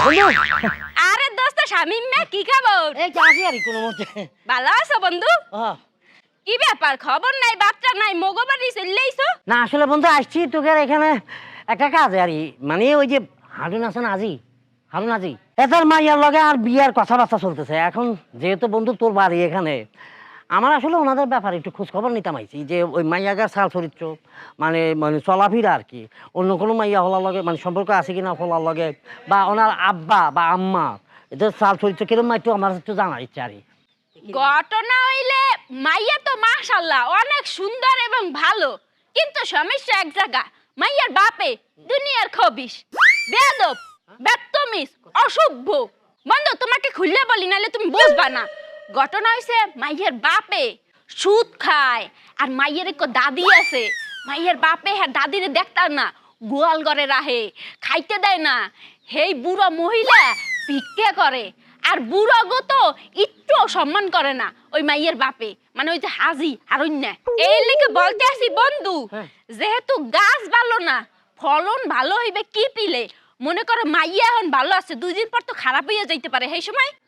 আরে দোস্ত শামিম মে কি খবর? এই চাষি আর কোনো মতে। ভালো আছো বন্ধু? কি ব্যাপার, খবর নাই বার্তা নাই, মগবাড়ি চললেইছো? না আসলে বন্ধু আসছি তোকে এখানে একটা কাজে আর মানে ওই যে হারুন আছে না হারুন আজি এটার মাইয়ার লগে আর বিয়ার কথাবার্তা চলতেছে। এখন যেহেতু বন্ধু তোর বাড়ি এখানে, আমার আসলে ওনাদের ব্যাপারে একটু খোঁজ খবর নিতাম আইছি যে ওই মাইয়াগার সাল চরিত্র মানে মানে চলাফিরা আর কি, অন্য কোনো মাইয়া হলার লগে মানে সম্পর্ক আছে কিনা হলার লগে, বা ওনার আব্বা বা আম্মা এদের সাল চরিত্র কিরম একটু আমার একটু জানার ইচ্ছা আর ঘটনা হইলে মাইয়া তো মাশাআল্লাহ অনেক সুন্দর এবং ভালো, কিন্তু সমস্যা এক জায়গা, মাইয়ার বাপে দুনিয়ার খবিশ, বেয়াদব, বদতমিজ, অসভ্য। বন্ধু তোমাকে খুললে বলি নালে তুমি বুঝবা না। ঘটনা হইছে মাইয়ার বাপে সুদ খায়, আর মাইয়ের এক দাদি আছে, মাইয়ের বাপে হ্যাঁ দাদিরে দেখতাম না, গোয়াল ঘরে রাহে, খাইতে দেয় না, হেই বুড়া মহিলা ভিক্ষা করে, আর বুড়া গো তো একটু সম্মান করে না ওই মাইয়ের বাপে, মানে ওই যে হাজি আর অন্য। এই লিগে বলতে আসি বন্ধু, যেহেতু গাছ ভালো না ফলন ভালো হইবে কি পিলে, মনে করো মাইয়া এখন ভালো আছে, 2 দিন পর তো খারাপ হইয়া যাইতে পারে, সেই সময়